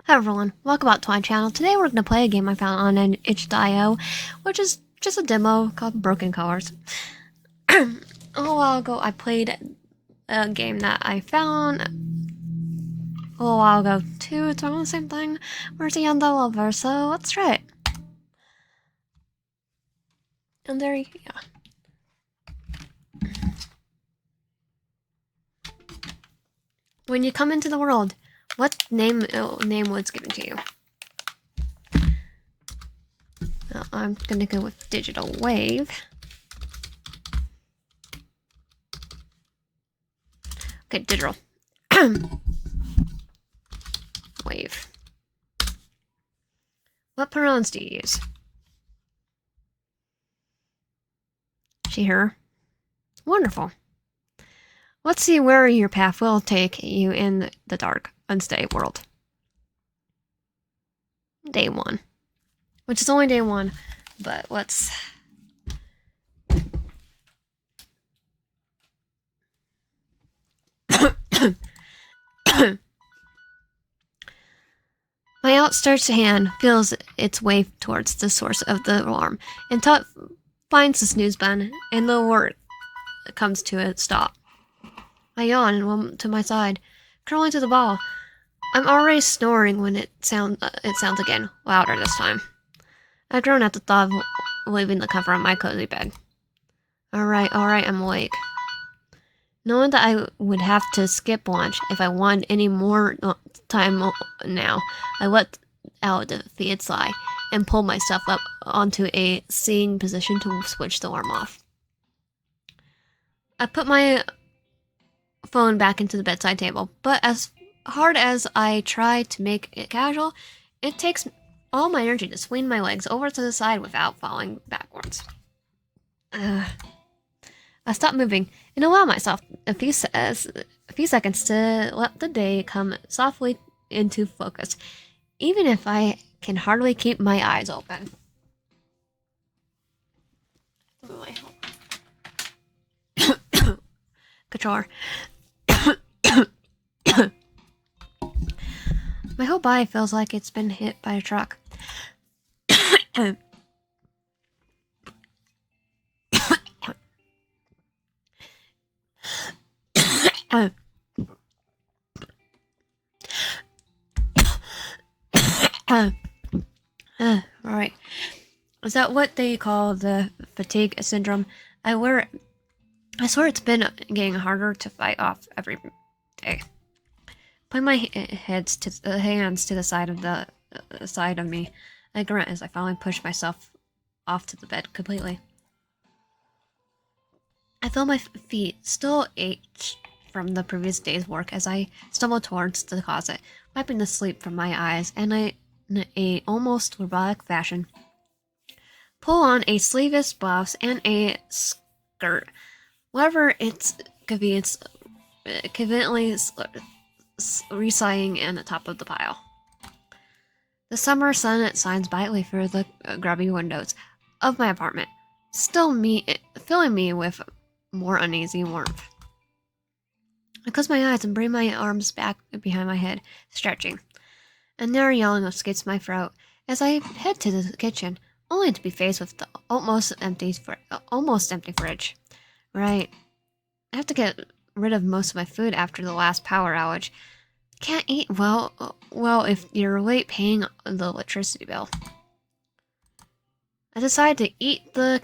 Hi everyone, welcome back to my channel. Today we're going to play a game I found on an itch.io, which is just a demo called Broken Colors. A little while ago I played a game that I found a little while ago too. It's on the same thing. We're a young developer, so let's try it. And there you go. When you come into the world, what name was given to you? I'm gonna go with digital wave. Okay, digital wave. What pronouns do you use? She, her. Wonderful. Let's see where your path will take you in the dark, unsteady world. Day 1. Which is only day 1, but let's... My outstretched hand feels its way towards the source of the alarm, until it finds the snooze button, and the word comes to a stop. I yawn and went to my side, curling to the ball. I'm already snoring when it sounds again, louder this time. I groan at the thought of leaving the comfort of my cozy bed. Alright, I'm awake. Knowing that I would have to skip lunch if I wanted any more time now, I let out a defeated sigh and pulled myself up onto a sitting position to switch the alarm off. I put my phone back into the bedside table, but as hard as I try to make it casual, it takes all my energy to swing my legs over to the side without falling backwards. I stop moving and allow myself a few seconds to let the day come softly into focus, even if I can hardly keep my eyes open. Controller. My whole body feels like it's been hit by a truck. Right. Is that what they call the fatigue syndrome? I swear it's been getting harder to fight off every day. Putting my hands to the side of me, I grunt as I finally push myself off to the bed completely. I feel my feet still ache from the previous day's work as I stumble towards the closet, wiping the sleep from my eyes, and in a almost robotic fashion, pull on a sleeveless blouse and a skirt, whatever it's conveniently resighing on the top of the pile. The summer sun shines brightly through the grubby windows of my apartment, filling me with more uneasy warmth. I close my eyes and bring my arms back behind my head, stretching. And there yelling escapes my throat as I head to the kitchen, only to be faced with the almost empty fridge. Right. I have to get rid of most of my food after the last power outage. Can't eat well if you're late paying the electricity bill. I decide to eat the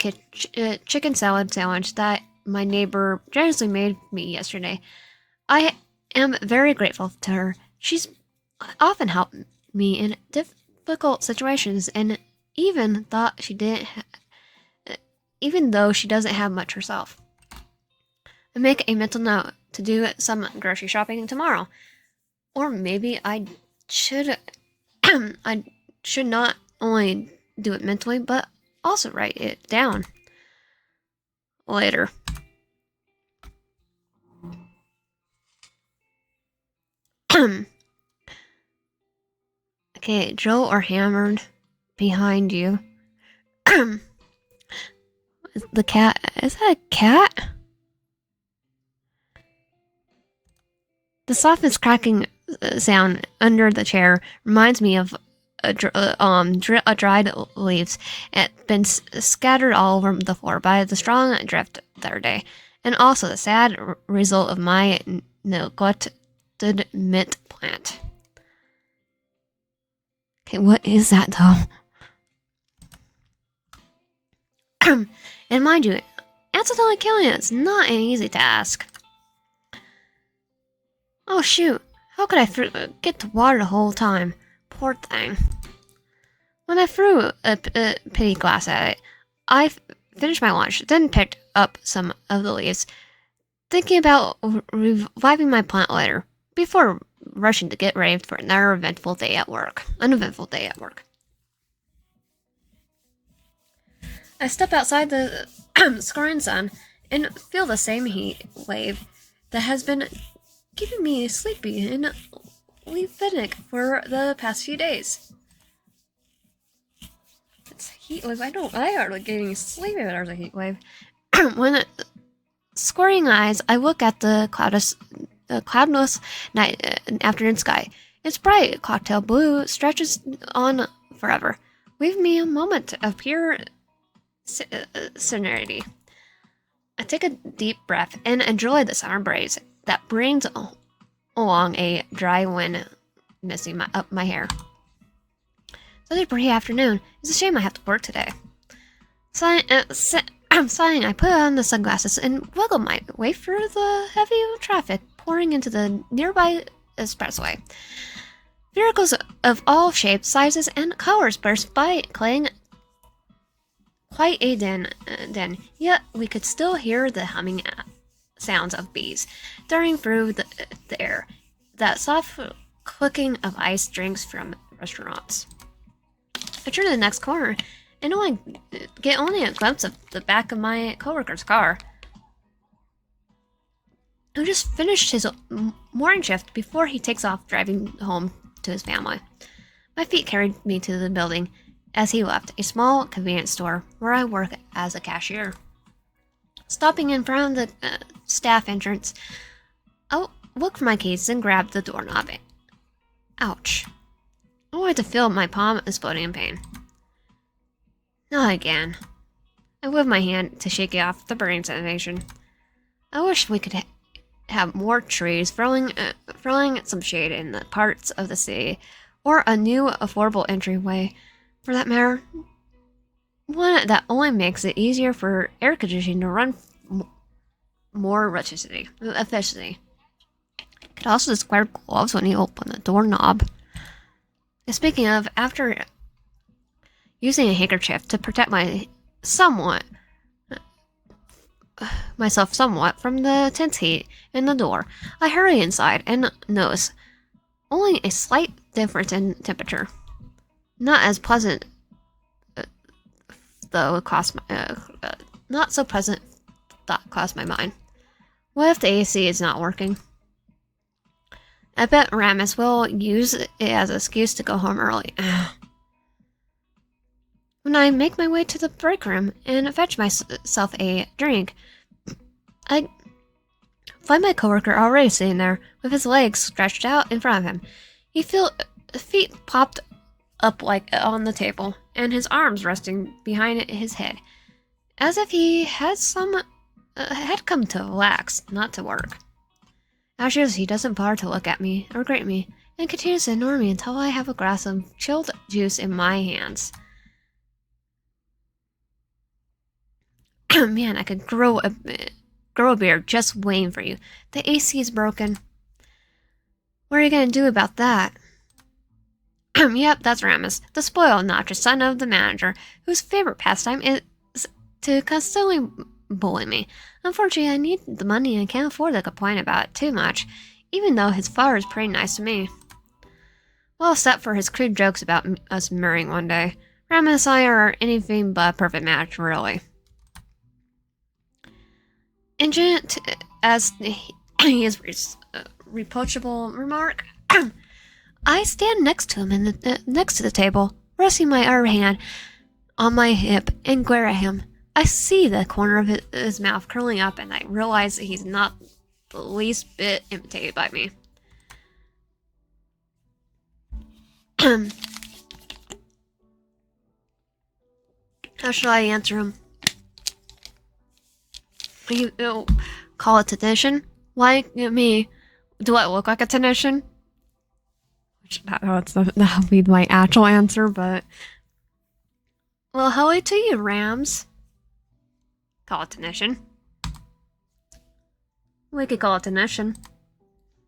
chicken salad sandwich that my neighbor generously made me yesterday. I am very grateful to her. She's often helped me in difficult situations, and even though she doesn't have much herself. I make a mental note to do some grocery shopping tomorrow. Or maybe I should I should not only do it mentally, but also write it down later. Okay, Joe or hammered behind you. The cat, is that a cat? The softest cracking sound under the chair reminds me of dried leaves had been scattered all over the floor by the strong drift the other day, and also the sad result of my neglected mint plant. Okay, what is that though? And mind you, accidentally killing it's not an easy task. Oh shoot, how could I forget to water the whole time? Poor thing. When I threw a pity glass at it, I finished my lunch, then picked up some of the leaves, thinking about reviving my plant later, before rushing to get ready for another uneventful day at work. I step outside the scorching sun and feel the same heat wave that has been keeping me sleepy and lethargic for the past few days. It's a heat wave. I hardly getting sleepy when there's a heat wave. When squinting eyes, I look at the cloudless night afternoon sky. Its bright cocktail blue stretches on forever, leaving me a moment of pure serenity. I take a deep breath and enjoy the summer breeze that brings along a dry wind missing up my hair. Such a pretty afternoon. It's a shame I have to work today. Sighing, I put on the sunglasses and wiggle my way through the heavy traffic pouring into the nearby expressway. Vehicles of all shapes, sizes, and colors burst by, playing quite a din, yet we could still hear the humming sounds of bees darting through the air, that soft clicking of iced drinks from restaurants. I turn to the next corner and only get a glimpse of the back of my coworker's car, who just finished his morning shift before he takes off driving home to his family. My feet carried me to the building as he left, a small convenience store where I work as a cashier. Stopping in front of the staff entrance, I look for my keys and grab the doorknob. Ouch. I wanted to feel my palm exploding in pain. Not again. I wave my hand to shake off the burning sensation. I wish we could have more trees throwing some shade in the parts of the city, or a new affordable entryway, for that matter. One that only makes it easier for air conditioning to run more efficiently. Could also just wear gloves when you open the doorknob. And speaking of, after using a handkerchief to protect myself somewhat from the intense heat in the door, I hurry inside and notice only a slight difference in temperature. Not as pleasant, though. Not so pleasant thought crossed my mind. What if the AC is not working? I bet Ramus will use it as an excuse to go home early. When I make my way to the break room and fetch myself a drink, I find my coworker already sitting there with his legs stretched out in front of him. His feet popped up like on the table, and his arms resting behind his head, as if he had come to relax, not to work. As usual, he doesn't bother to look at me or greet me, and continues to ignore me until I have a glass of chilled juice in my hands. Man, I could grow a beard just waiting for you. The AC is broken. What are you gonna do about that? Yep, that's Ramus, the spoiled, obnoxious son of the manager, whose favorite pastime is to constantly bully me. Unfortunately, I need the money and can't afford to complain about it too much, even though his father is pretty nice to me. Well, except for his crude jokes about us marrying one day. Ramus and I are anything but a perfect match, really. Ingent as he is reproachable remark, I stand next to him next to the table, resting my other hand on my hip and glare at him. I see the corner of his mouth curling up, and I realize that he's not the least bit imitated by me. How should I answer him? Call it technician? Why me? Do I look like a technician? That would be my actual answer, but... Well, hello to you, Rams. Call it technician. We could call it technician.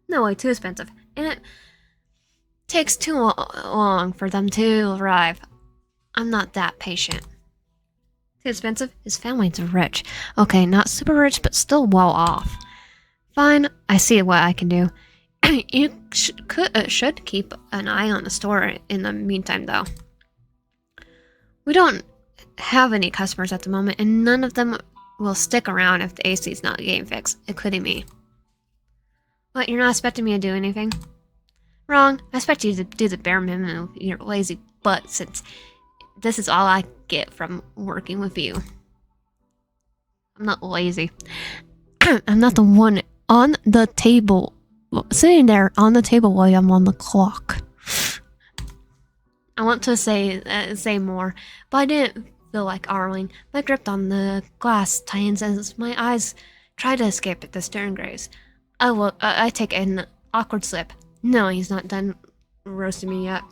No way, too expensive. And it takes too long for them to arrive. I'm not that patient. Too expensive? His family's rich. Okay, not super rich, but still well off. Fine, I see what I can do. You should keep an eye on the store in the meantime, though. We don't have any customers at the moment, and none of them will stick around if the AC's not getting fixed, including me. What, you're not expecting me to do anything? Wrong. I expect you to do the bare minimum of your lazy butt, since this is all I get from working with you. I'm not lazy. I'm not the one on the table, sitting there on the table while I'm on the clock. I want to say more, but I didn't feel like arguing. My grip on the glass tightens as my eyes try to escape the stern graze. I take an awkward slip. No, he's not done roasting me yet.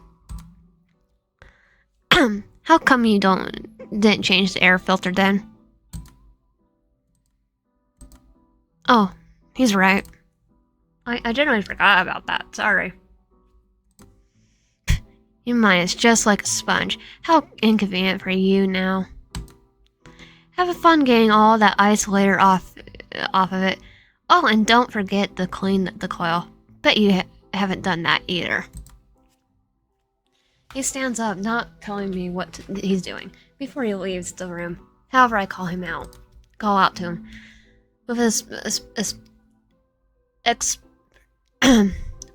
How come you didn't change the air filter then? Oh, he's right. I generally forgot about that. Sorry. Your mind is just like a sponge. How inconvenient for you now. Have fun getting all that isolator off of it. Oh, and don't forget to clean the coil. Bet you haven't done that either. He stands up, not telling me what he's doing, before he leaves the room. However, I call out to him. With his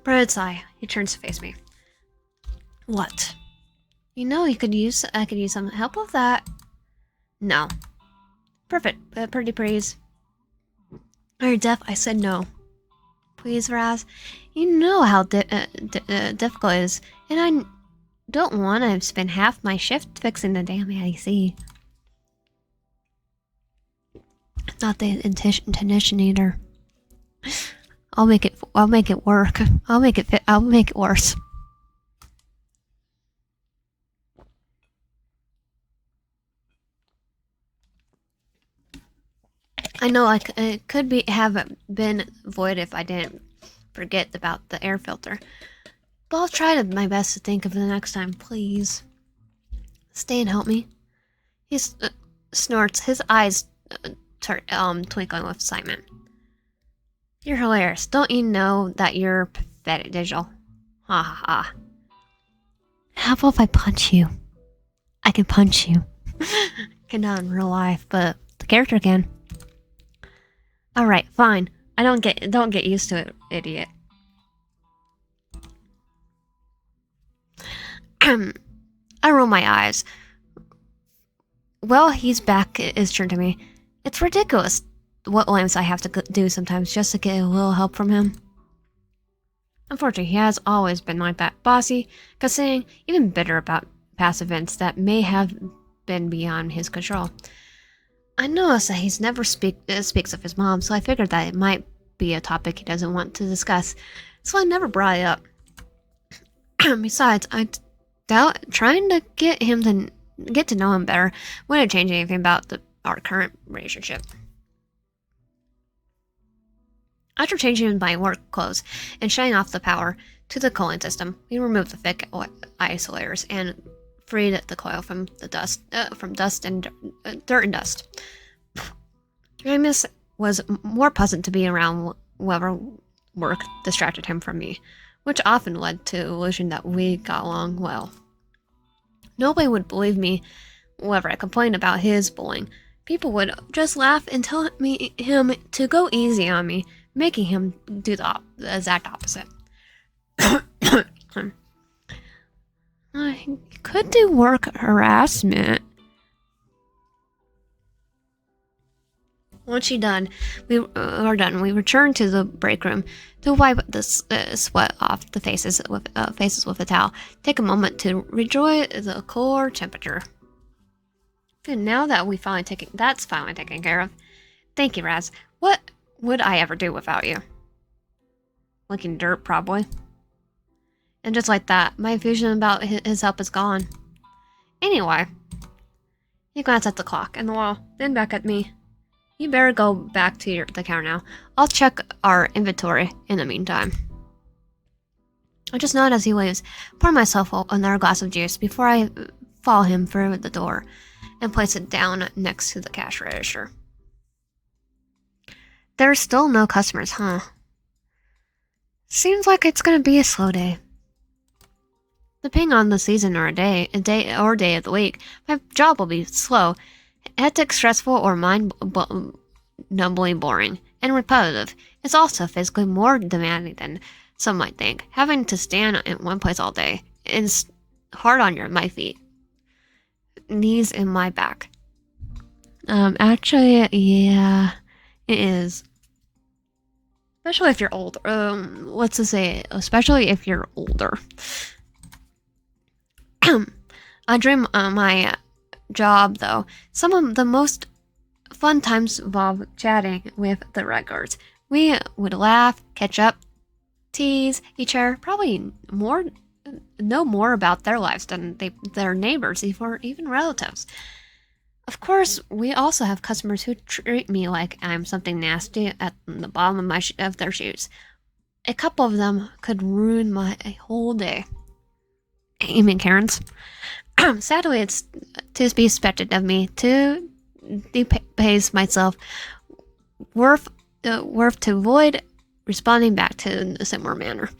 bird sigh, he turns to face me. What? You know, I could use some help with that. No. Perfect. Pretty please. Are you deaf? I said no. Please, Raz. You know how difficult it is, and I don't want to spend half my shift fixing the damn AC. Not the intention either. I'll make it work. I'll make it worse. I know it could have been avoided if I didn't forget about the air filter. But I'll try my best to think of the next time, please. Stay and help me. He snorts, his eyes twinkling with excitement. You're hilarious. Don't you know that you're pathetic, Digital? Ha ha ha. How about if I punch you? I can punch you. Cannot in real life, but the character can. Alright, fine. Don't get used to it, idiot. I roll my eyes. Well, he's back is turned to me. It's ridiculous what lengths I have to do sometimes just to get a little help from him. Unfortunately, he has always been like that, bossy, considering, even bitter about past events that may have been beyond his control. I noticed that he's never speaks of his mom, so I figured that it might be a topic he doesn't want to discuss, so I never brought it up. Besides, I doubt trying to get to know him better wouldn't change anything about our current relationship. After changing my work clothes and shutting off the power to the cooling system, we removed the thick isolators and freed the coil from the dust, dirt and dust. Ramus was more pleasant to be around whenever work distracted him from me, which often led to the illusion that we got along well. Nobody would believe me whenever I complained about his bullying. People would just laugh and tell him to go easy on me, making him do the exact opposite. He could do work harassment. Once we are done. We return to the break room to wipe the sweat off the faces with a towel. Take a moment to enjoy the core temperature. And now that that's finally taken care of. Thank you, Raz. What would I ever do without you? Licking dirt, probably. And just like that, my illusion about his help is gone. Anyway, he glanced at the clock and the wall, then back at me. You better go back to the counter now. I'll check our inventory in the meantime. I just nod as he leaves, pour myself another glass of juice before I follow him through the door and place it down next to the cash register. There's still no customers, huh? Seems like it's gonna be a slow day. Depending on the season or day of the week, my job will be slow, hectic, stressful, or mind-numbingly boring and repetitive. It's also physically more demanding than some might think. Having to stand in one place all day is hard on my feet, knees, and my back. Actually, yeah, it is. Especially if you're older. Let's just say, especially if you're older. I dream my job, though. Some of the most fun times involve chatting with the regulars. We would laugh, catch up, tease each other, probably know more about their lives than their neighbors or even relatives. Of course, we also have customers who treat me like I'm something nasty at the bottom of their shoes. A couple of them could ruin my whole day. You mean Karen's? Sadly, it's to be expected of me to depace myself worth to avoid responding back to a similar manner.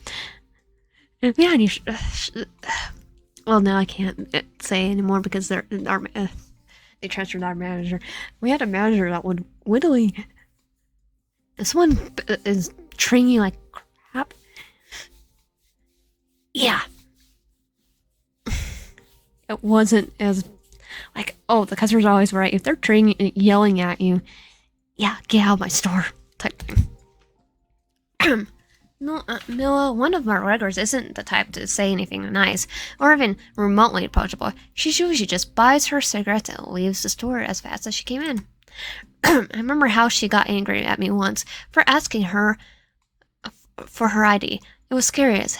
And yeah, well, no, I can't say anymore because they transferred our manager. We had a manager that would literally, if someone is treating you like crap, yeah. It wasn't as like, oh, the customer's always right. If they're yelling at you, yeah, get out of my store type thing. Mila, one of my regulars, isn't the type to say anything nice or even remotely approachable. She usually just buys her cigarettes and leaves the store as fast as she came in. I remember how she got angry at me once for asking her for her ID. It was scary as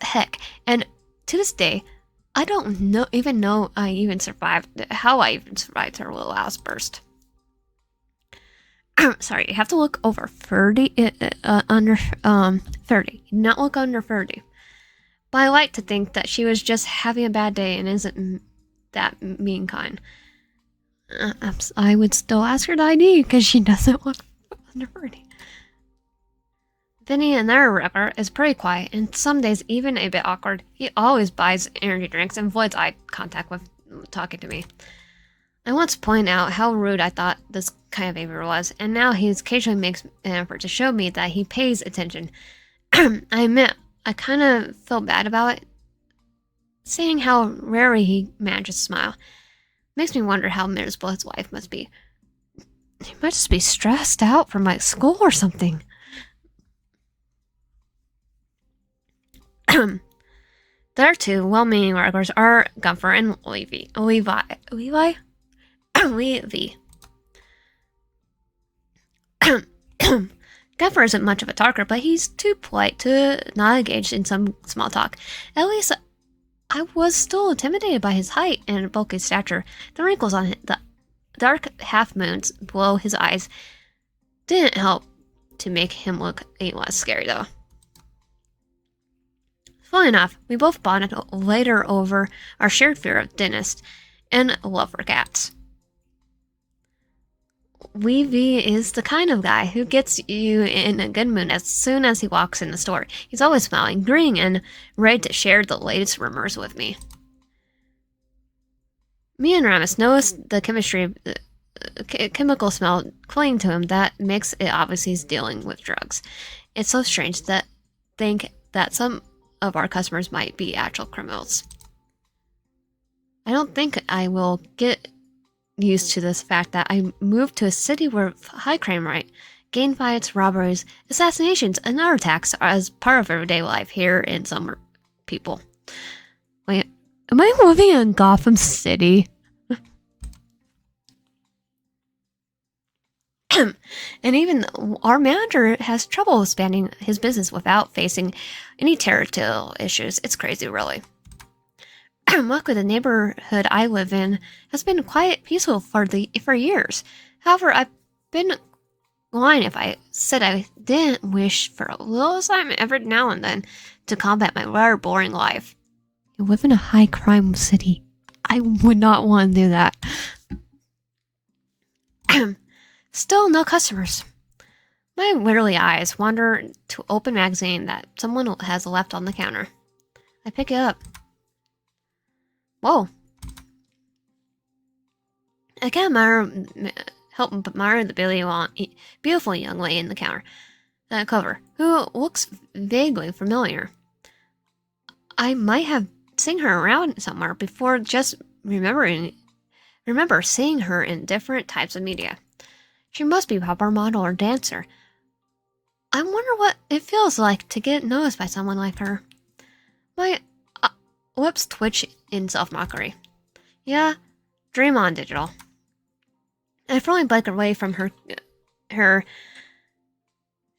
heck, and to this day, I don't even know how I even survived her little outburst. Sorry, you have to look over 30, under 30. Not look under 30. But I like to think that she was just having a bad day and isn't that mean kind. I would still ask her the ID because she doesn't look under 30. Vinny, another rapper, is pretty quiet and some days even a bit awkward. He always buys energy drinks and avoids eye contact with talking to me. I once pointed out how rude I thought this kind of behavior was, and now he occasionally makes an effort to show me that he pays attention. I admit, I kind of feel bad about it, seeing how rarely he manages to smile. Makes me wonder how miserable his wife must be. He might just be stressed out from my school or something. The other two well-meaning regulars are Gunther and Levi. Gunther isn't much of a talker, but he's too polite to not engage in some small talk. At least I was still intimidated by his height and bulky stature. The wrinkles on the dark half-moons below his eyes didn't help to make him look any less scary, though. Funny enough, we both bonded later over our shared fear of dentists and love for cats. Weavy is the kind of guy who gets you in a good mood as soon as he walks in the store. He's always smiling, grinning, and ready to share the latest rumors with me. Me and Ramus noticed the chemical smell clinging to him that makes it obvious he's dealing with drugs. It's so strange to think that some of our customers might be actual criminals. I don't think I will get used to this fact that I moved to a city where high crime rate, gang fights, robberies, assassinations, and other attacks are as part of everyday life here in summer people. Wait, am I living in Gotham City? And even our manager has trouble expanding his business without facing any territorial issues. It's crazy, really. Luckily, the neighborhood I live in has been quiet, peaceful for years. However, I've been lying if I said I didn't wish for a little excitement every now and then to combat my rather boring life. You live in a high crime city. I would not want to do that. Still no customers. My weary eyes wander to open magazine that someone has left on the counter. I pick it up. Whoa. I can't help but admire the beautiful young lady in the counter. That cover, who looks vaguely familiar. I might have seen her around somewhere before, just remember seeing her in different types of media. She must be a popular model or dancer. I wonder what it feels like to get noticed by someone like her. My lips twitch in self-mockery. Yeah, dream on, digital. I firmly bike away from her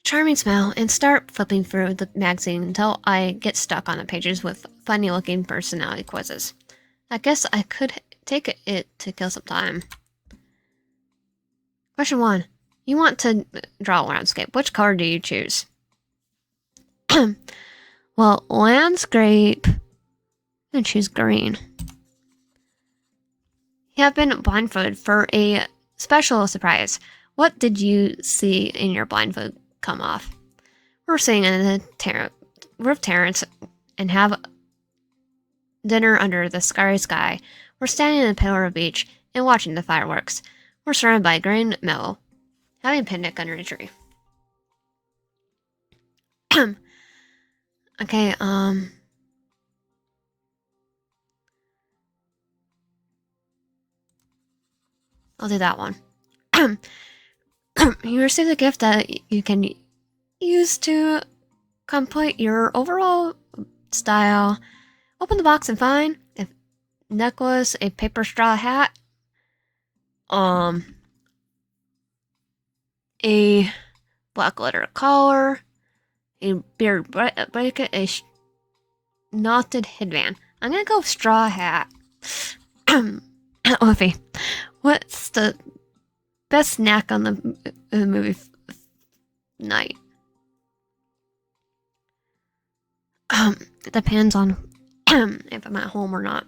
charming smile and start flipping through the magazine until I get stuck on the pages with funny-looking personality quizzes. I guess I could take it to kill some time. Question 1. You want to draw a landscape. Which color do you choose? Well, landscape. I'm going to choose green. You have been blindfolded for a special surprise. What did you see in your blindfold come off? We're sitting in the roof terrace and have dinner under the starry sky. We're standing in the middle of the beach and watching the fireworks. We're surrounded by green meadow, having a picnic under a tree. Okay, I'll do that one. You received a gift that you can use to complete your overall style. Open the box and find a necklace, a paper straw hat, a black letter collar, a beard blanket, a knotted headband. I'm gonna go with straw hat. Luffy, what's the best snack on the movie night? It depends on if I'm at home or not.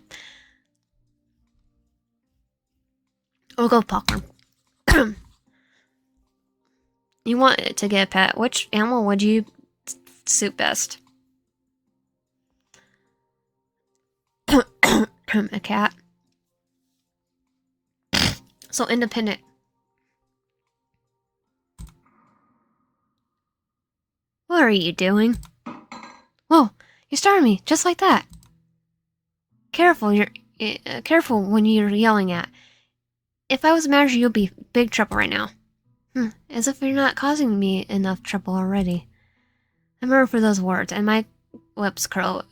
We'll go popcorn. You want to get a pet. Which animal would you suit best? A cat. So independent. What are you doing? Whoa, you startled me just like that. Careful, careful when you're yelling at. If I was a manager, you'd be big trouble right now. As if you're not causing me enough trouble already. I murmur for those words, and my lips curl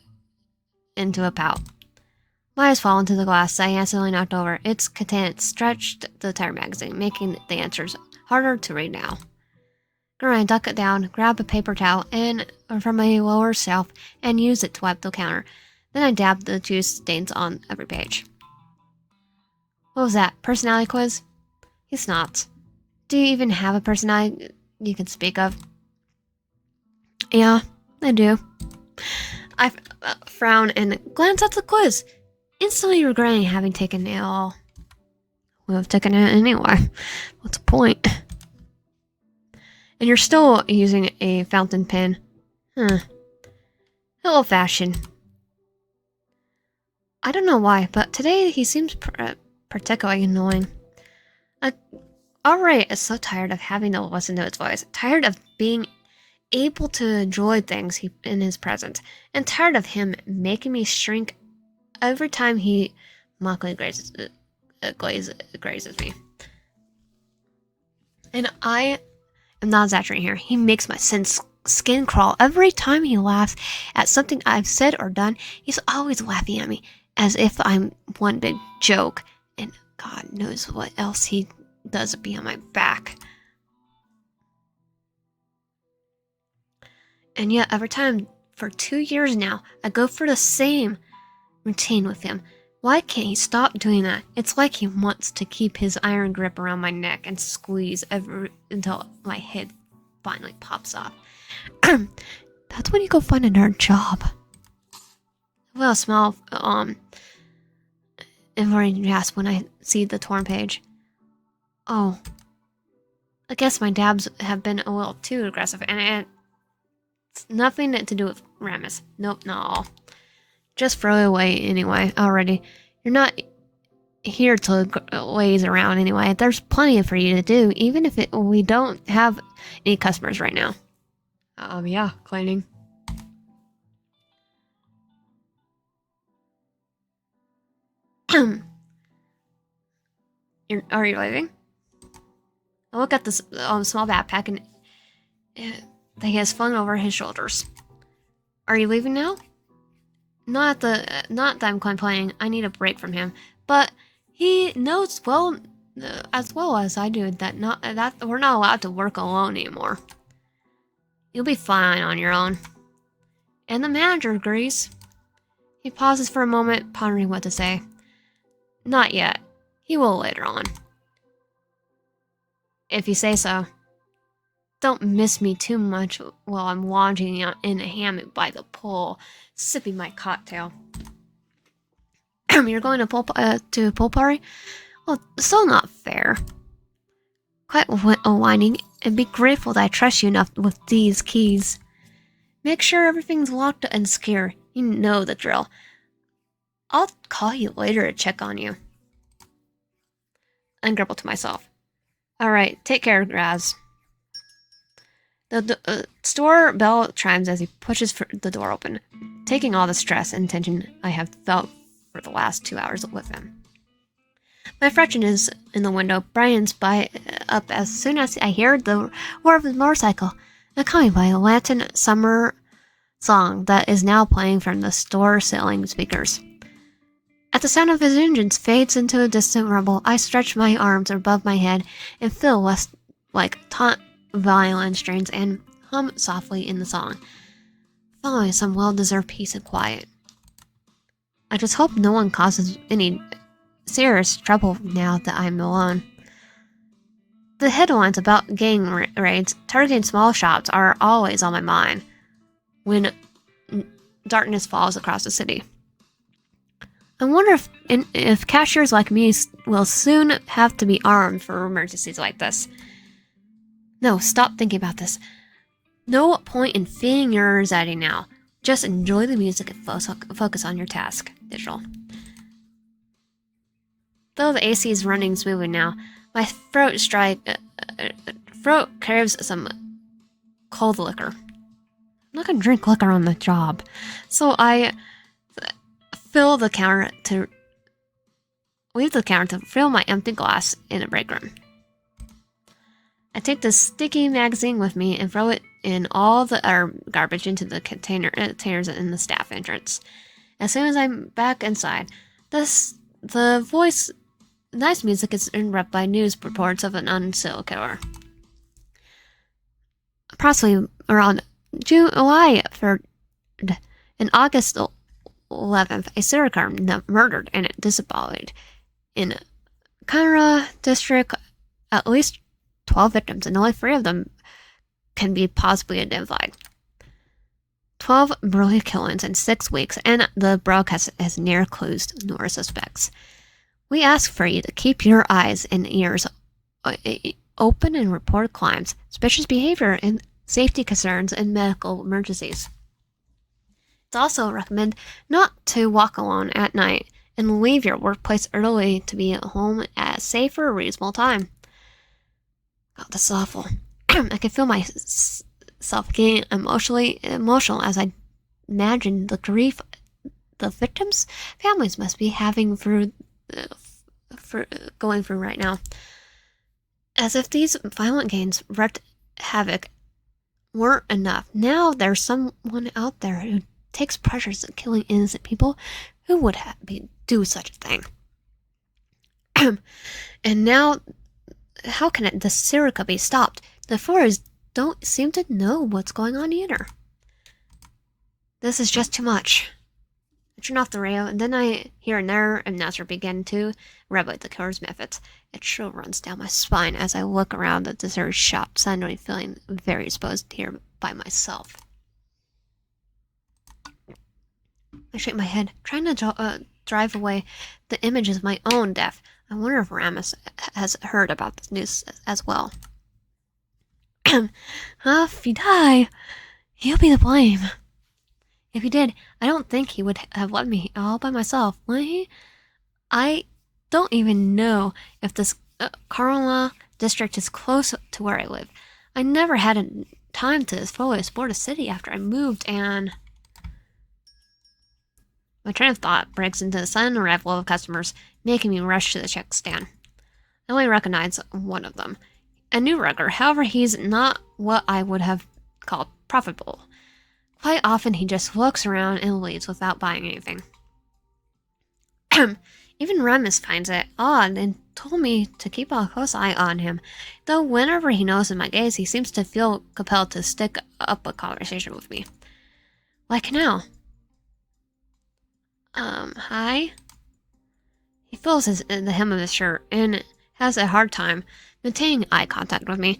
into a pout. My eyes fall into the glass I accidentally knocked over. Its content stretched the entire magazine, making the answers harder to read now. I duck it down, grab a paper towel from my lower shelf, and use it to wipe the counter. Then I dab the juice stains on every page. What was that? Personality quiz? He's not. Do you even have a personality you can speak of? Yeah, I do. I frown and glance at the quiz, instantly regretting having taken it all. Would have taken it anyway. What's the point? And you're still using a fountain pen. Old-fashioned. I don't know why, but today he seems particularly annoying. I already is so tired of having to listen to his voice, tired of being able to enjoy things in his presence, and tired of him making me shrink every time he mockingly grazes me. And I am not exaggerating here. He makes my skin crawl every time he laughs at something I've said or done. He's always laughing at me as if I'm one big joke. And God knows what else he does behind my back. And yet, every time for 2 years now, I go for the same routine with him. Why can't he stop doing that? It's like he wants to keep his iron grip around my neck and squeeze until my head finally pops off. That's when you go find another job. Well, small, inverting gasp when I see the torn page. Oh, I guess my dabs have been a little too aggressive, and it's nothing to do with Ramus. Nope, not all. Just throw it away anyway, already. You're not here to laze around anyway. There's plenty for you to do, even if we don't have any customers right now. Yeah, cleaning. Are you leaving? I look at this small backpack and that he has flung over his shoulders. Are you leaving now? Not that I'm complaining. I need a break from him, but he knows as well as I do that we're not allowed to work alone anymore. You'll be fine on your own. And the manager agrees. He pauses for a moment, pondering what to say. Not yet. He will later on. If you say so. Don't miss me too much while I'm lounging in a hammock by the pool, sipping my cocktail. You're going to a pool party? Well, so not fair. Quite whining, and be grateful that I trust you enough with these keys. Make sure everything's locked and secure. You know the drill. I'll call you later to check on you. I grumble to myself. Alright, take care, Raz. The store bell chimes as he pushes the door open, taking all the stress and tension I have felt for the last 2 hours with him. My fretching is in the window, brightens up as soon as I hear the roar of his motorcycle, accompanied by a Latin summer song that is now playing from the store ceiling speakers. As the sound of his engines fades into a distant rumble, I stretch my arms above my head and feel less like taut violin strains and hum softly in the song, following some well-deserved peace and quiet. I just hope no one causes any serious trouble now that I'm alone. The headlines about gang raids targeting small shops are always on my mind when darkness falls across the city. I wonder if cashiers like me will soon have to be armed for emergencies like this. No, stop thinking about this. No point in feeding your anxiety now. Just enjoy the music and focus on your task. Digital. Though the AC is running smoothly now, my throat craves some cold liquor. I'm not gonna drink liquor on the job, so I leave the counter to fill my empty glass in a break room. I take the sticky magazine with me and throw it in all the garbage into the containers in the staff entrance. As soon as I'm back inside, the nice music is interrupted by news reports of an unsealed killer. Approximately around July 3rd and August 11th, a serial killer murdered and disembodied in Kanra district at least 12 victims, and only 3 of them can be possibly identified. 12 brutal killings in 6 weeks, and the broadcast has near closed nor suspects. We ask for you to keep your eyes and ears open and report crimes, suspicious behavior, and safety concerns and medical emergencies. It's also recommended not to walk alone at night and leave your workplace early to be at home at a safe or reasonable time. God, this is awful. I can feel myself getting emotional as I imagine the grief the victims' families must be having through for going through right now. As if these violent gains wreaked havoc weren't enough, now there's someone out there who takes pleasures in killing innocent people. Who would do such a thing? And now, how can the Sirica be stopped? The Fours don't seem to know what's going on either. This is just too much. I turn off the radio, and then I hear another announcer begin to revelate the killer's methods. A chill runs down my spine as I look around the deserted shop, suddenly feeling very exposed here by myself. I shake my head, trying to drive away the images of my own death. I wonder if Ramus has heard about this news as well. If he die, he'll be to blame. If he did, I don't think he would have left me all by myself, would he? I don't even know if this Karla district is close to where I live. I never had time to fully explore the city after I moved, and my train of thought breaks into the sudden arrival of customers, making me rush to the check stand. I only recognize one of them. A new rugger, however, he's not what I would have called profitable. Quite often he just looks around and leaves without buying anything. Even Remus finds it odd and told me to keep a close eye on him, though whenever he notices my gaze, he seems to feel compelled to stick up a conversation with me. Like now. Hi? He feels the hem of his shirt and has a hard time maintaining eye contact with me.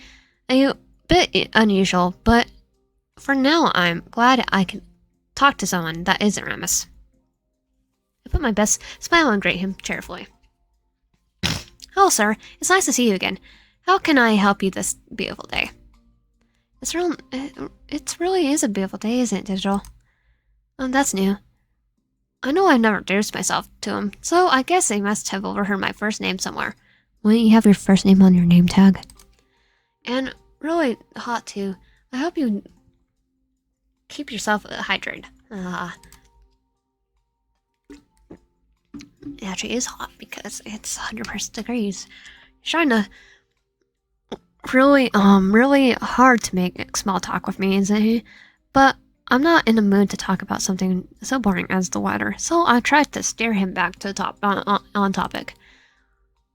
A bit unusual, but for now I'm glad I can talk to someone that isn't Remus. I put my best smile and greet him cheerfully. Hello, sir. It's nice to see you again. How can I help you this beautiful day? It really is a beautiful day, isn't it, Digital? That's new. I know I've never introduced myself to him, so I guess they must have overheard my first name somewhere. Wouldn't you have your first name on your name tag? And really hot, too. I hope you keep yourself hydrated. It actually is hot because it's 100% degrees. He's trying to really hard to make small talk with me, isn't he? But I'm not in the mood to talk about something so boring as the weather, so I tried to steer him back to on topic.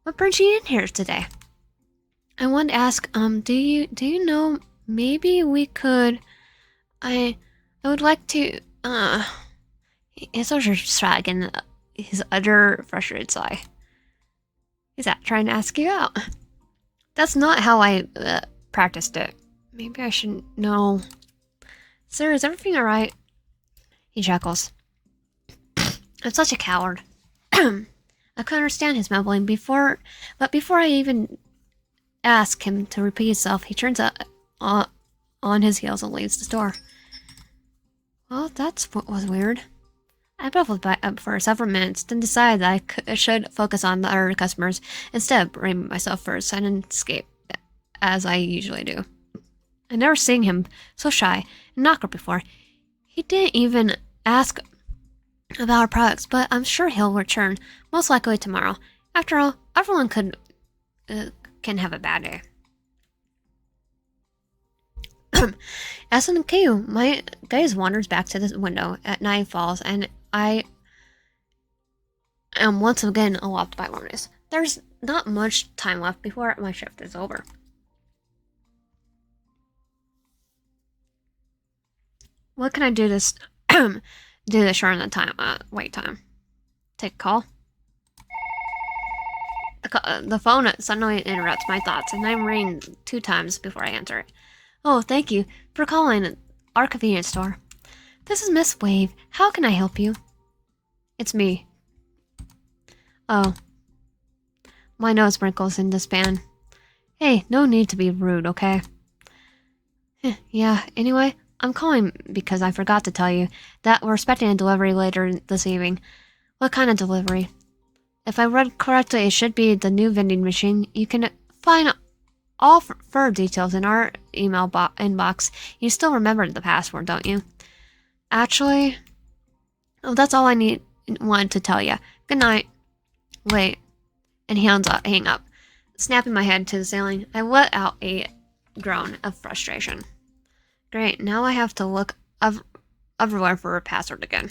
What brings you in here today? I wanted to ask, do you know, maybe we could, I would like to, he's also dragging his utter frustrated sigh. Is that trying to ask you out? That's not how I practiced it. Maybe I should know. Sir, is everything alright? He chuckles. I'm such a coward. I could understand his mumbling but before I even ask him to repeat himself, he turns on his heels and leaves the store. Well, that's what was weird. I baffled for several minutes, then decided that I should focus on the other customers instead of blaming myself for a sudden escape, as I usually do. I'd never seen him so shy and awkward before. He didn't even ask about our products, but I'm sure he'll return, most likely tomorrow. After all, everyone can have a bad day. As in the queue, my gaze wanders back to the window at night falls, and I am once again alarmed by loneliness. There's not much time left before my shift is over. What can I do to shorten the time wait time? Take a call. The phone suddenly interrupts my thoughts, and I'm ringing 2 times before I answer it. Oh, thank you for calling our convenience store. This is Miss Wave. How can I help you? It's me. Oh. My nose wrinkles in despair. Hey, no need to be rude, okay? Yeah, anyway, I'm calling because I forgot to tell you that we're expecting a delivery later this evening. What kind of delivery? If I read correctly, it should be the new vending machine. You can find all further details in our email inbox. You still remember the password, don't you? Actually, that's all I wanted to tell you. Good night. Wait, and hang up. Snapping my head to the ceiling, I let out a groan of frustration. Great, now I have to look everywhere for a password again.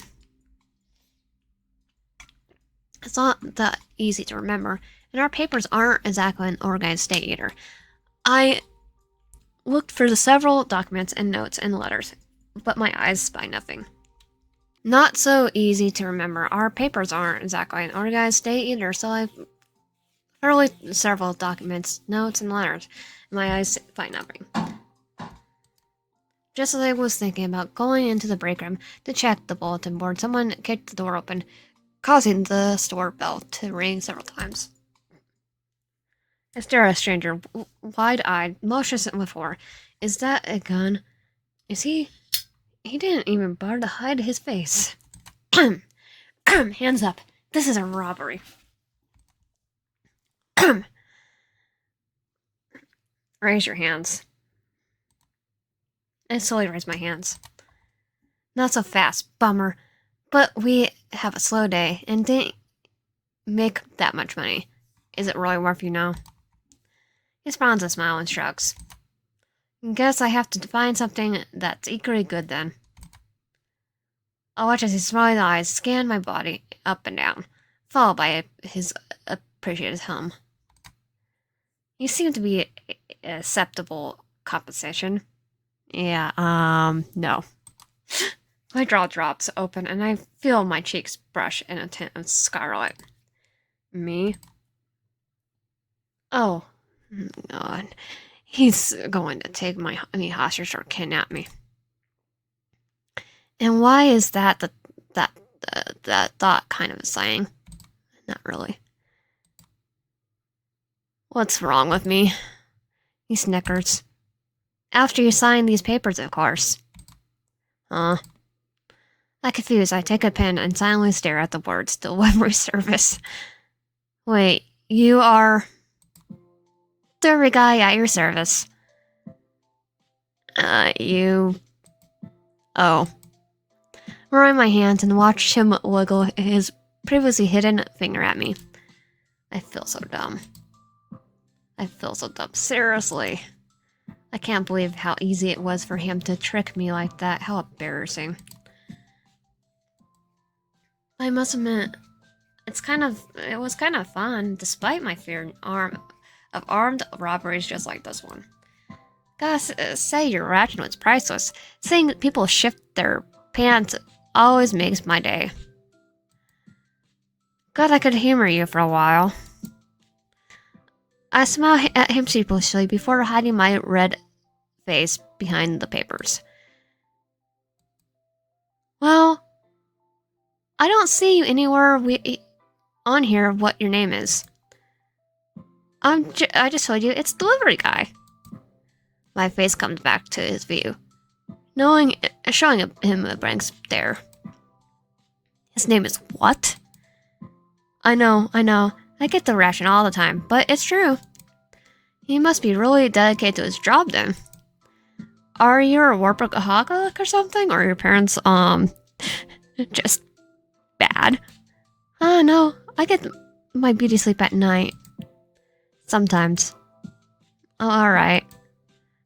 It's not that easy to remember, and our papers aren't exactly an organized state either. I looked for the several documents and notes and letters, but my eyes spy nothing. Not so easy to remember. Our papers aren't exactly an organized state either, so I thoroughly several documents, notes, and letters, and my eyes find nothing. Just as I was thinking about going into the break room to check the bulletin board, someone kicked the door open, causing the store bell to ring several times. I stare at a stranger, wide-eyed, motionless with horror. Is that a gun? Is he... He didn't even bother to hide his face. Hands up. This is a robbery. Raise your hands. I slowly raise my hands. Not so fast, bummer. But we have a slow day and didn't make that much money. Is it really worth you now? He smiles a smile and shrugs. Guess I have to find something that's equally good then. I watch as his smiling eyes scan my body up and down, followed by his appreciative hum. You seem to be acceptable compensation. Yeah, no. My jaw drops open and I feel my cheeks brush in a tint of scarlet. Me? Oh, God. He's going to take me hostage or kidnap me. And why is that thought kind of exciting? Not really. What's wrong with me? He snickers. After you sign these papers, of course. Huh? Confused, I take a pen and silently stare at the words delivery service. Wait, you are... Delivery guy at your service. You... Oh. I roll my hands and watch him wiggle his previously hidden finger at me. I feel so dumb. Seriously. I can't believe how easy it was for him to trick me like that. How embarrassing. I must admit, it was kind of fun, despite my fear of armed robberies just like this one. Gotta say, your reaction was priceless. Seeing people shift their pants always makes my day. Glad I could humor you for a while. I smile at him sheepishly before hiding my red face behind the papers. Well, I don't see you anywhere on here what your name is. I just told you it's delivery guy. My face comes back to his view, showing him a blank stare. His name is what? I know. I get the reaction all the time, but it's true. He must be really dedicated to his job then. Are you a workaholic or something? Or your parents, just bad? No, I get my beauty sleep at night. Sometimes. Oh, alright.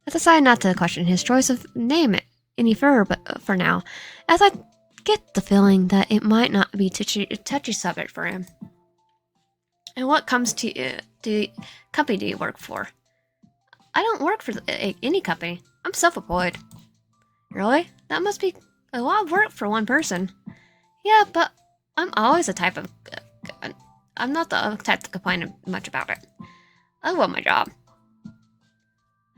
I decided not to question his choice of name any further, but for now, as I get the feeling that it might not be a touchy subject for him. And what comes to the company do you work for? I don't work for any company. I'm self-employed. Really? That must be a lot of work for one person. Yeah, but I'm always the type of... I'm not the type to complain much about it. I love my job.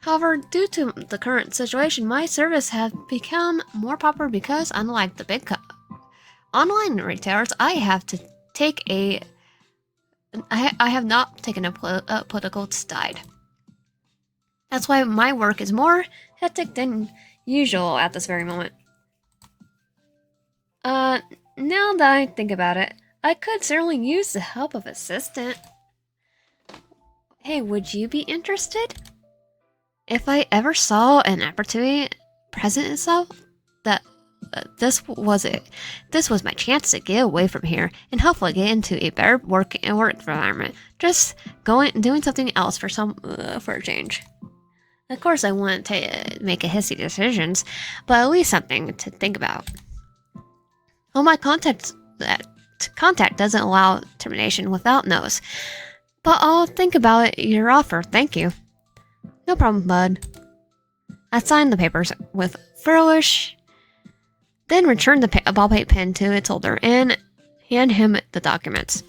However, due to the current situation, my service has become more popular because, unlike the big online retailers, I have not taken a political side. That's why my work is more hectic than usual at this very moment. Now that I think about it, I could certainly use the help of an assistant. Hey, would you be interested? If I ever saw an opportunity present itself that this was it. This was my chance to get away from here and hopefully get into a better work environment. Just doing something else for a change. Of course, I wouldn't make a hasty decisions, but at least something to think about. Oh, my contact doesn't allow termination without notice, but I'll think about your offer. Thank you. No problem, bud. I signed the papers with flourish, then returned the ballpoint pen to its holder and hand him the documents.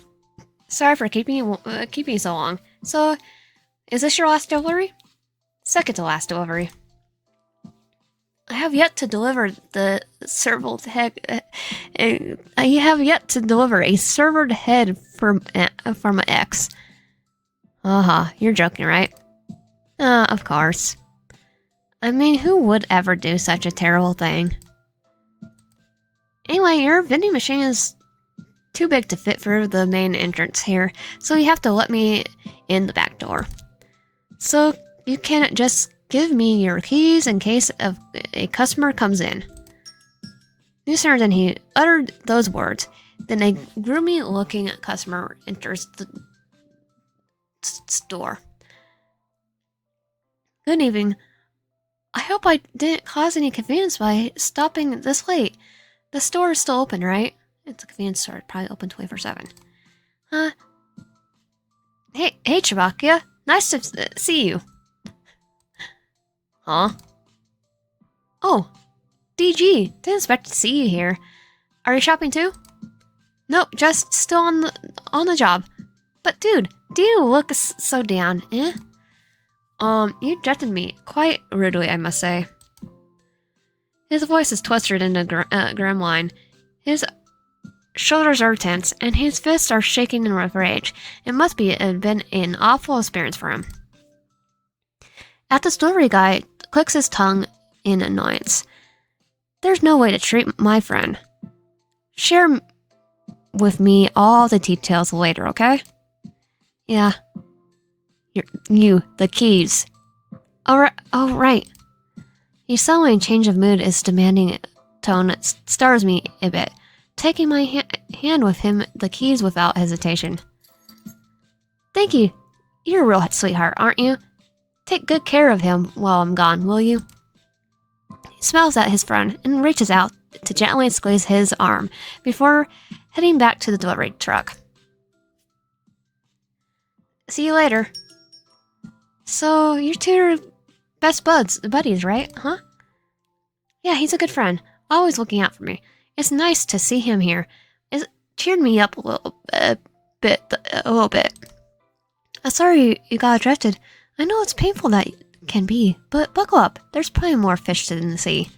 Sorry for keeping you so long. So, is this your last delivery? Second to last delivery. I have yet to deliver the serval head. I have yet to deliver a severed head from an ex. You're joking, right? Of course. I mean, who would ever do such a terrible thing? Anyway, your vending machine is too big to fit through the main entrance here, so you have to let me in the back door. So you can just give me your keys in case of a customer comes in. No sooner than he uttered those words, then a gloomy-looking customer enters the store. Good evening. I hope I didn't cause any convenience by stopping this late. The store is still open, right? It's a convenience store, probably open 24/7. Hey, Chewbacca. Nice to see you. Huh? Oh, DG. Didn't expect to see you here. Are you shopping too? Nope, just still on the job. But dude, do you look so down, eh? You rejected me quite rudely, I must say. His voice is twisted in a grim line. His shoulders are tense, and his fists are shaking in rage. It must have been an awful experience for him. At the delivery guy clicks his tongue in annoyance. There's no way to treat my friend. Share with me all the details later, okay? Yeah. The keys. Oh, right. His sudden change of mood is demanding tone that stars me a bit, taking my hand with him the keys without hesitation. Thank you. You're a real sweetheart, aren't you? Take good care of him while I'm gone, will you? He smiles at his friend and reaches out to gently squeeze his arm before heading back to the delivery truck. See you later. So, you're two best buddies, right? Huh? Yeah, he's a good friend. Always looking out for me. It's nice to see him here. It cheered me up a little bit. I'm sorry you got rejected. I know it's painful that can be, but buckle up. There's plenty more fish in the sea.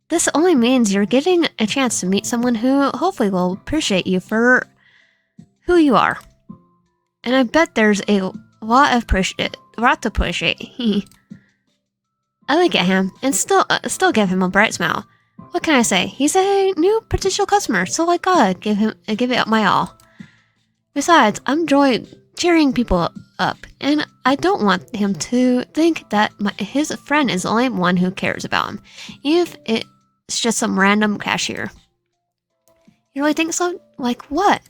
This only means you're getting a chance to meet someone who hopefully will appreciate you for who you are. And I bet there's a lot to appreciate. I look at him and still give him a bright smile. What can I say? He's a new potential customer, so I gotta give it my all. Besides, I'm enjoying cheering people up, and I don't want him to think that his friend is the only one who cares about him, even if it's just some random cashier. You really think so? Like what?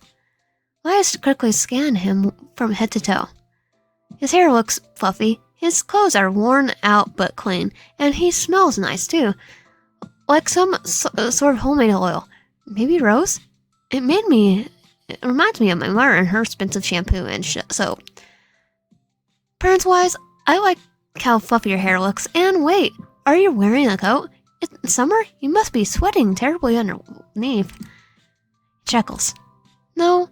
I quickly scan him from head to toe. His hair looks fluffy, his clothes are worn out but clean, and he smells nice too. Like some sort of homemade oil. Maybe rose? It reminds me of my mother and her expensive shampoo and soap. Appearance-wise, I like how fluffy your hair looks. And wait, are you wearing a coat? It's summer? You must be sweating terribly underneath. Chuckles. No,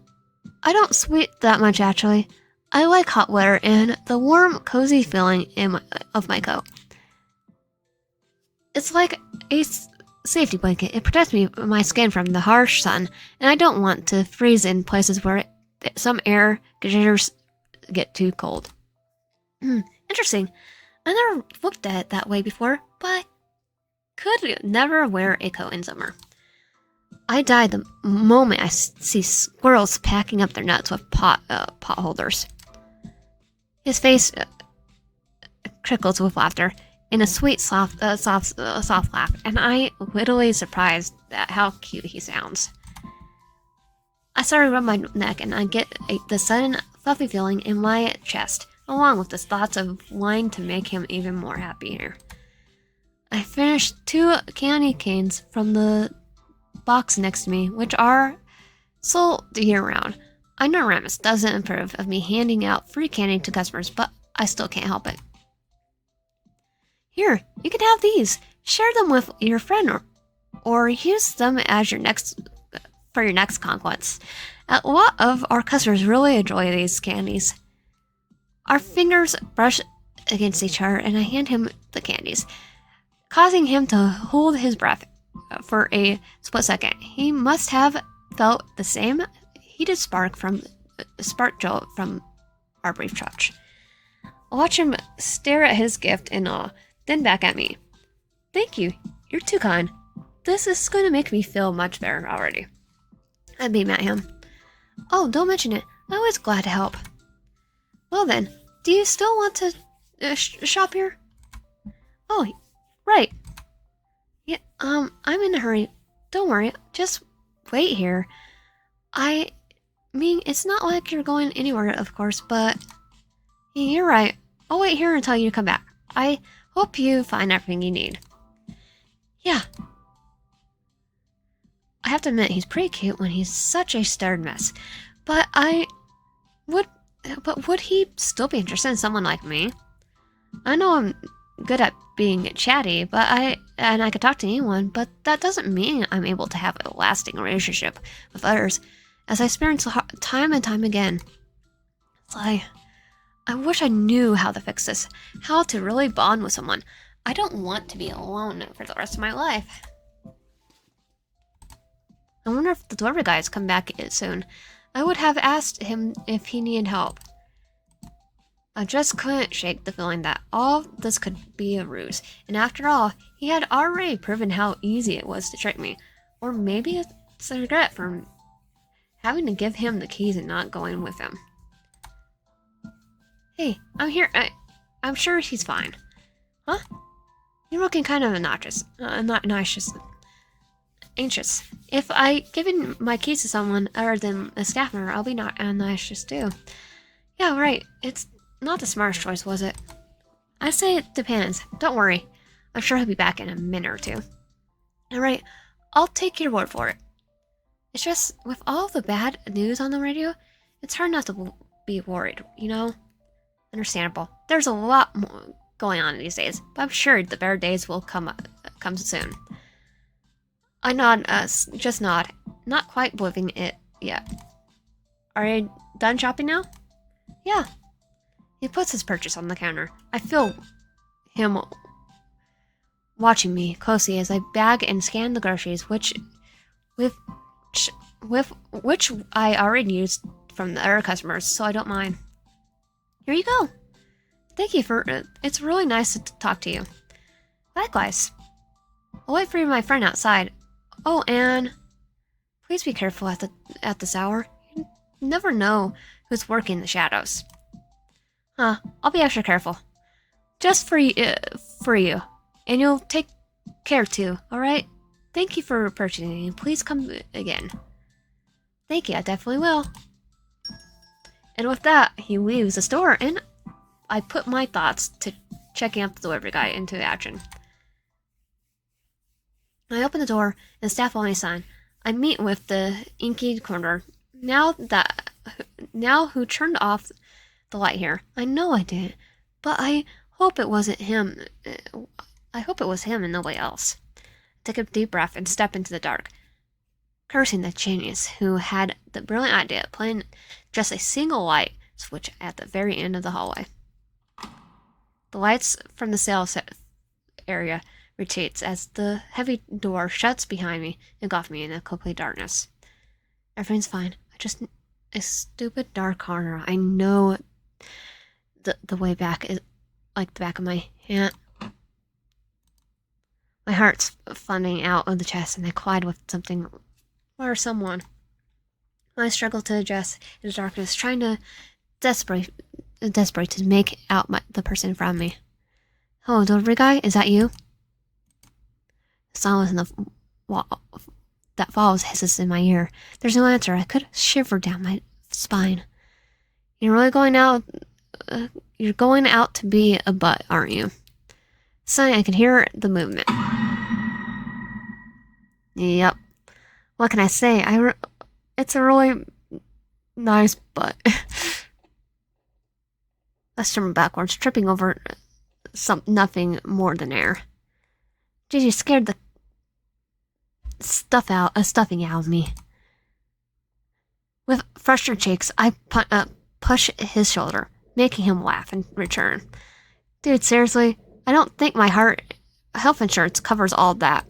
I don't sweat that much actually. I like hot weather and the warm, cozy feeling of my coat. It's like a safety blanket. It protects my skin from the harsh sun, and I don't want to freeze in places where some air conditioners get too cold. Interesting. I never looked at it that way before, but I could never wear a coat in summer. I die the moment I see squirrels packing up their nuts with pot holders. His face crickles with laughter. in a sweet, soft laugh, and I literally surprised at how cute he sounds. I start to rub my neck, and I get the sudden fluffy feeling in my chest, along with the thoughts of wanting to make him even more happy here. I finished 2 candy canes from the box next to me, which are sold year-round. I know Ramus doesn't approve of me handing out free candy to customers, but I still can't help it. Here, you can have these. Share them with your friend, or use them as your next conquest. A lot of our customers really enjoy these candies. Our fingers brush against each other, and I hand him the candies, causing him to hold his breath for a split second. He must have felt the same heated spark jolt from our brief touch. I watch him stare at his gift in awe, then back at me. Thank you. You're too kind. This is going to make me feel much better already. I beam at him. Oh, don't mention it. I'm always glad to help. Well then, do you still want to shop here? Oh, right. Yeah, I'm in a hurry. Don't worry. Just wait here. I mean, it's not like you're going anywhere, of course, but you're right. I'll wait here until you come back. I hope you find everything you need. Yeah. I have to admit, he's pretty cute when he's such a stubborn mess. But would he still be interested in someone like me? I know I'm good at being chatty, and I could talk to anyone, but that doesn't mean I'm able to have a lasting relationship with others, as I experience time and time again. It's like, I wish I knew how to fix this, how to really bond with someone. I don't want to be alone for the rest of my life. I wonder if the delivery guys come back soon. I would have asked him if he needed help. I just couldn't shake the feeling that all this could be a ruse, and after all, he had already proven how easy it was to trick me. Or maybe it's a regret for having to give him the keys and not going with him. Hey, I'm here. I'm sure he's fine. Huh? You're looking kind of anxious. Anxious. If I given my keys to someone other than a staff member, I'll be not anxious too. Yeah, right. It's not the smartest choice, was it? I say it depends. Don't worry. I'm sure he'll be back in a minute or two. Alright, I'll take your word for it. It's just, with all the bad news on the radio, it's hard not to be worried, you know? Understandable. There's a lot more going on these days, but I'm sure the better days will come soon. I nod, just nod, not quite believing it yet. Are you done shopping now? Yeah. He puts his purchase on the counter. I feel him watching me closely as I bag and scan the groceries, which I already used from the other customers, so I don't mind. Here you go. Thank you for it's really nice to talk to you. Likewise. I'll wait for my friend outside. Oh, and please be careful at this hour. You never know who's working the shadows. Huh, I'll be extra careful. Just for you. And you'll take care too, alright? Thank you for purchasing. Please come again. Thank you, I definitely will. And with that, he leaves the store, and I put my thoughts to checking out the delivery guy into action. I open the door, and staff only sign. I meet with the inky corner. Now who turned off the light here? I know I did, but I hope it wasn't him. I hope it was him and nobody else. Take a deep breath and step into the dark, cursing the genius who had the brilliant idea of putting just a single light switch at the very end of the hallway. The lights from the sales area retreats as the heavy door shuts behind me, engulfing me in a complete darkness. Everything's fine. Just a stupid dark corner. I know the way back is like the back of my hand. My heart's flooding out of the chest, and I collide with something or someone. I struggle to adjust in the darkness, trying to desperate to make out the person in front of me. Oh, delivery guy, is that you? Silence in the wall that follows hisses in my ear. There's no answer. I could shiver down my spine. You're really going out... you're going out to be a butt, aren't you? Suddenly, I can hear the movement. Yep. What can I say? It's a really nice butt. I stumbled backwards, tripping over nothing more than air. Gigi scared the stuffing out of me. With frustrated cheeks, I push his shoulder, making him laugh in return. Dude, seriously, I don't think my health insurance covers all that.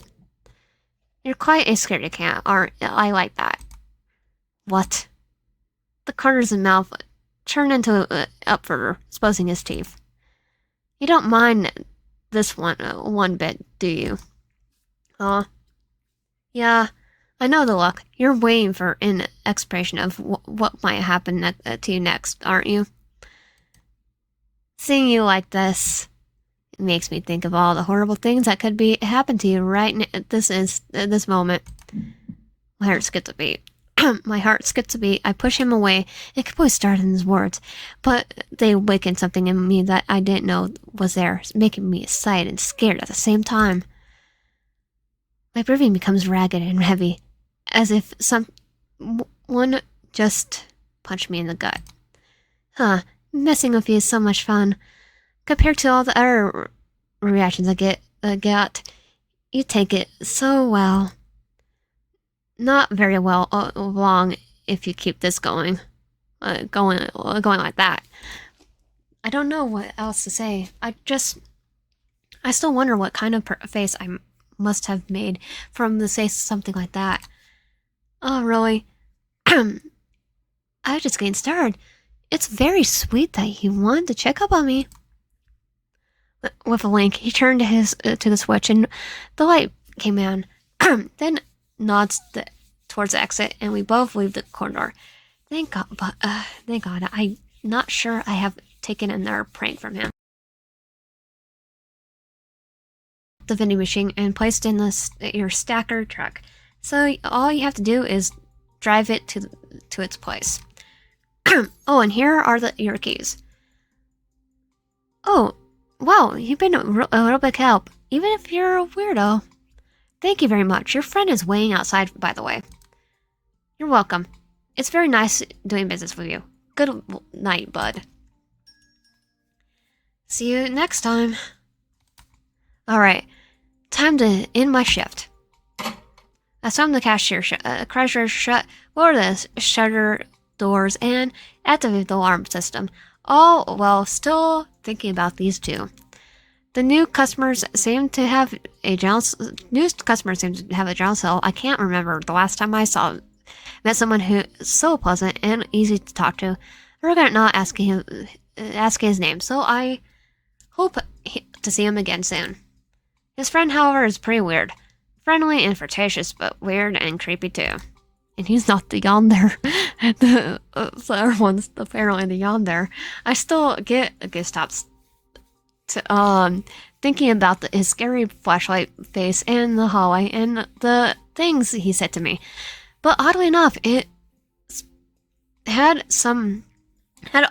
You're quite a scaredy cat, aren't you? I like that. What? The corners of his mouth turned into up further, exposing his teeth. You don't mind this one bit, do you? Yeah, I know the look. You're waiting for an explanation of what might happen to you next, aren't you? Seeing you like this, it makes me think of all the horrible things that could happen to you right at this moment. My heart skips a beat. My heart skips a beat. I push him away. It could probably start in his words, but they awaken something in me that I didn't know was there, making me excited and scared at the same time. My breathing becomes ragged and heavy, as if someone just punched me in the gut. Messing with you is so much fun. Compared to all the other reactions I got, you take it so well. Not very well long if you keep this going like that. I don't know what else to say. I still wonder what kind of face I must have made for him to say something like that. Oh, really? I was just getting started. It's very sweet that he wanted to check up on me. With a wink, he turned to the switch, and the light came on. Then nods towards the exit, and we both leave the corridor. Thank God, but thank God, I'm not sure I have taken another prank from him. The vending machine and placed in your stacker truck. So all you have to do is drive it to its place. Oh, and here are your keys. Oh, wow, you've been a real big help, even if you're a weirdo. Thank you very much. Your friend is waiting outside, by the way. You're welcome. It's very nice doing business with you. Good night, bud. See you next time. Alright, time to end my shift. I slammed the cashier shut, lowered the shutter doors, and activated the alarm system. All while still thinking about these two. The new customers seem to have a general sale. I can't remember the last time I met someone who is so pleasant and easy to talk to. I regret not asking his name, so I hope to see him again soon. His friend, however, is pretty weird. Friendly and flirtatious, but weird and creepy too. And he's not the yonder. The other one's apparently the yonder. I still get goosebumps to thinking about his scary flashlight face in the hallway and the things he said to me. But oddly enough, it had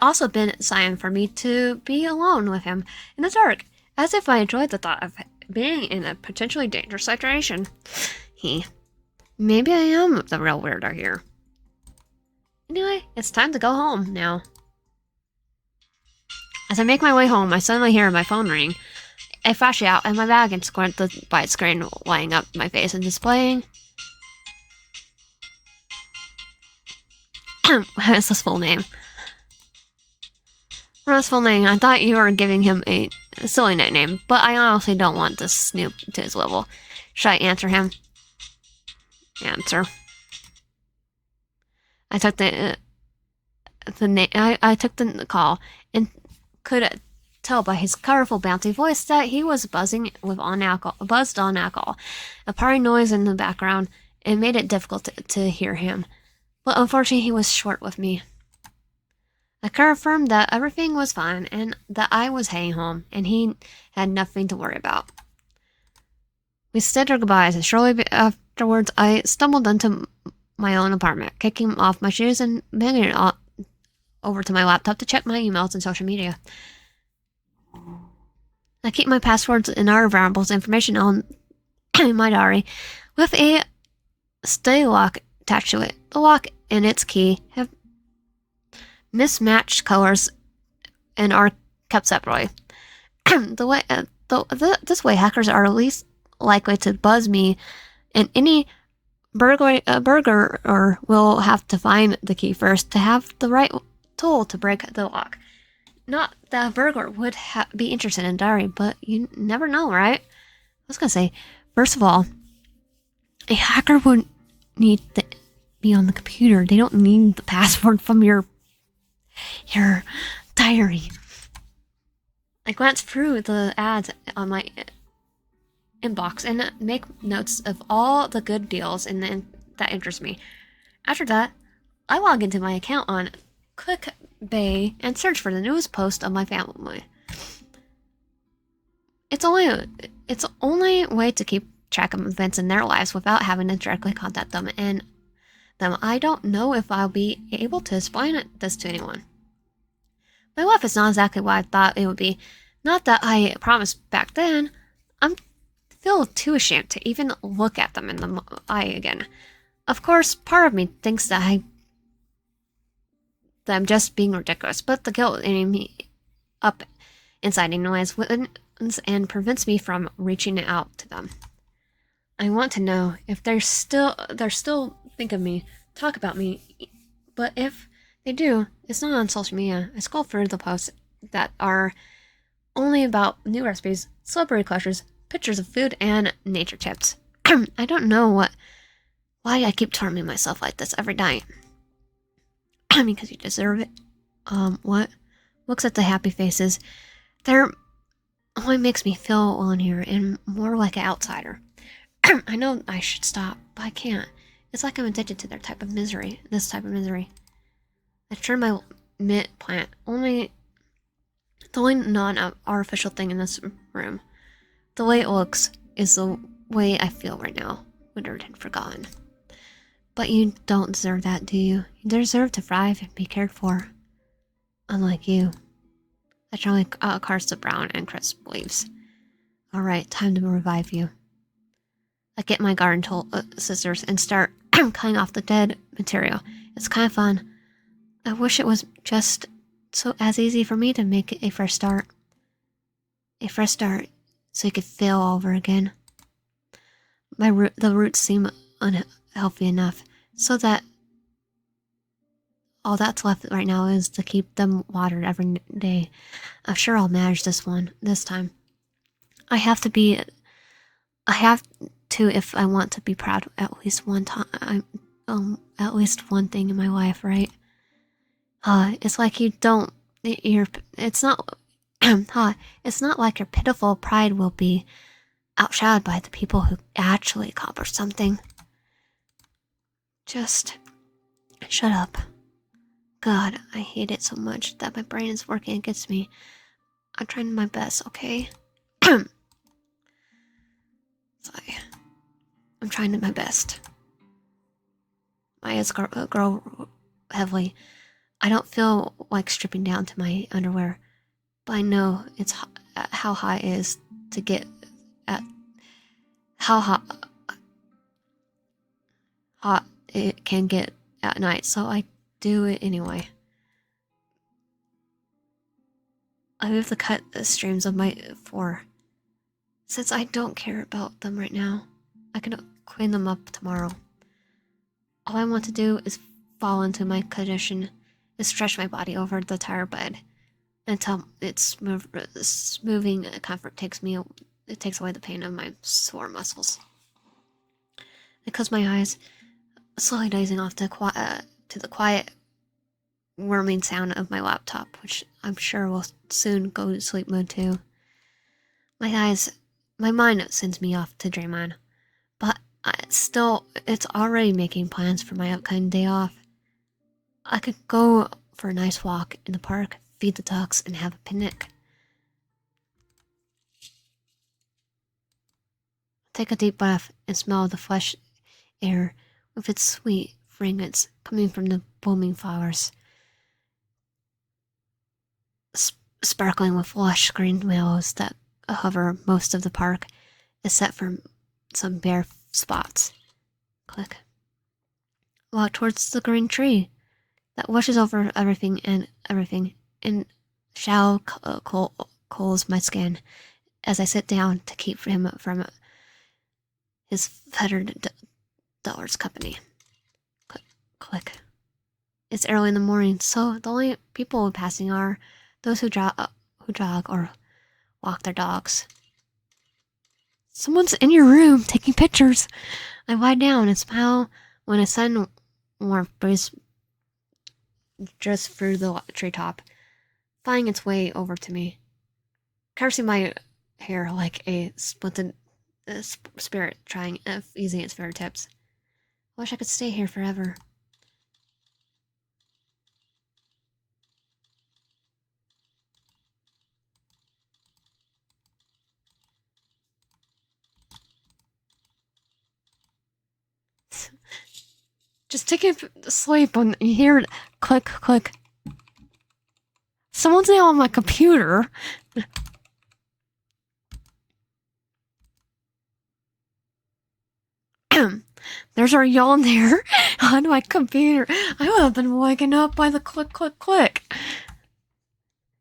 also been a sign for me to be alone with him in the dark, as if I enjoyed the thought of being in a potentially dangerous situation. Maybe I am the real weirdo here. Anyway, it's time to go home now. As I make my way home, I suddenly hear my phone ring. I flash it out at my bag and squint the bright screen lighting up my face and displaying. What is his full name? Ron's full name. I thought you were giving him a silly nickname, but I honestly don't want to snoop to his level. Should I answer him? Answer. I took the call and could tell by his colorful, bouncy voice that he was buzzed on alcohol. A purring noise in the background, it made it difficult to hear him. But unfortunately, he was short with me. I confirmed that everything was fine and that I was heading home and he had nothing to worry about. We said our goodbyes, and shortly afterwards I stumbled into my own apartment, kicking off my shoes and banging it over to my laptop to check my emails and social media. I keep my passwords and other variables information on my diary with a stay lock attached to it. The lock and its key have mismatched colors and are kept separately. This way, hackers are least likely to buzz me, and any burglar will have to find the key first to have the right tool to break the lock. Not that a burglar would be interested in diary, but you never know, right? I was gonna say, first of all, a hacker would need to be on the computer. They don't need the password from your diary. I glance through the ads on my inbox and make notes of all the good deals that interest me. After that, I log into my account on ClickBay and search for the newest post of my family. It's only way to keep track of events in their lives without having to directly contact them, and I don't know if I'll be able to explain this to anyone. My life is not exactly what I thought it would be. Not that I promised back then. I feel too ashamed to even look at them in the eye again. Of course, part of me thinks that I'm just being ridiculous, but the guilt eating me up inside anyways wins and prevents me from reaching out to them. I want to know if they're still think of me, talk about me, but if they do, it's not on social media. I scroll through the posts that are only about new recipes, celebrity crushes, pictures of food, and nature tips. I don't know why I keep tormenting myself like this every night. Because you deserve it. What? Looks at the happy faces. They're only makes me feel well in here and more like an outsider. I know I should stop, but I can't. It's like I'm addicted to this type of misery. I turned my mint plant. The only non-artificial thing in this room. The way it looks is the way I feel right now, withered and forgotten. But you don't deserve that, do you? You deserve to thrive and be cared for. Unlike you. I try to carve the brown and crisp leaves. Alright, time to revive you. I get my garden tool scissors and start cutting off the dead material. It's kind of fun. I wish it was just as easy for me to make a fresh start. A fresh start, so you could fail all over again. The roots seem unhealthy enough, so that all that's left right now is to keep them watered every day. I'm sure I'll manage this time. I have to if I want to be proud of at least one time, at least one thing in my life, right? It's like it's not, it's not like your pitiful pride will be outshadowed by the people who actually accomplish something. Just shut up. God, I hate it so much that my brain is working against me. I'm trying my best, okay? Sorry. I'm trying my best. My eyes grow heavily. I don't feel like stripping down to my underwear, but I know it's how hot it is to get at how hot it can get at night, so I do it anyway. I move to cut the streams of my floor. Since I don't care about them right now, I can clean them up tomorrow. All I want to do is fall into my condition and stretch my body over the tired bed until its moving comfort takes away the pain of my sore muscles. I close my eyes, slowly dozing off to the quiet, whirring sound of my laptop, which I'm sure will soon go to sleep mode too. My mind sends me off to dream on, but it's already making plans for my upcoming day off. I could go for a nice walk in the park, feed the ducks, and have a picnic. Take a deep breath and smell the fresh air with its sweet fragrance coming from the blooming flowers, sparkling with lush green meadows that cover most of the park, except for some bare spots. Click. Walk towards the green tree that washes over everything, and shadow cools my skin as I sit down to keep him from his fettered daughter's company. Click, click. It's early in the morning, so the only people passing are those who jog or walk their dogs. Someone's in your room taking pictures. I lie down and smile when a sudden warmth breeze drifts through the treetop, finding its way over to me, caressing my hair like a splintered spirit trying easing its fingertips. I wish I could stay here forever. Just take a sleep when you hear it. Click, click. Someone's now on my computer. There's our yawn there on my computer. I would have been waken up by the click, click, click.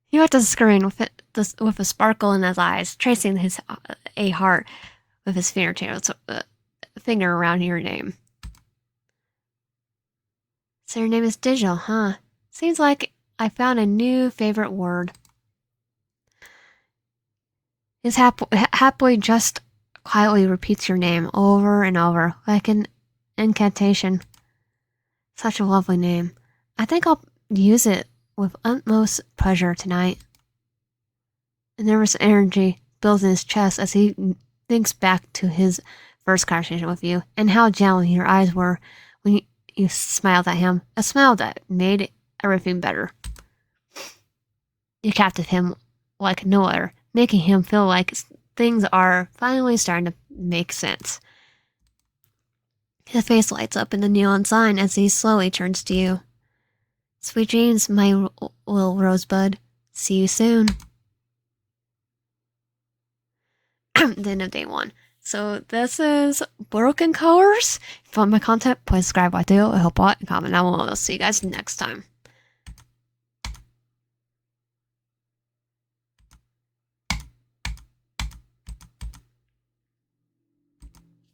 He went to the screen with a sparkle in his eyes, tracing a heart with his fingertips, finger around your name. So your name is Digital, huh? Seems like I found a new favorite word. His happily just quietly repeats your name over and over, like an incantation. Such a lovely name. I think I'll use it with utmost pleasure tonight. A nervous energy builds in his chest as he thinks back to his first conversation with you, and how gentle your eyes were when you smiled at him. A smile that made everything better. You captured him like no other, making him feel like things are finally starting to make sense. His face lights up in the neon sign as he slowly turns to you. Sweet dreams, my little rosebud. See you soon. The end of day 1. So this is Broken Colors. If you want my content, please subscribe, like, do, I hope, and comment down below. See you guys next time.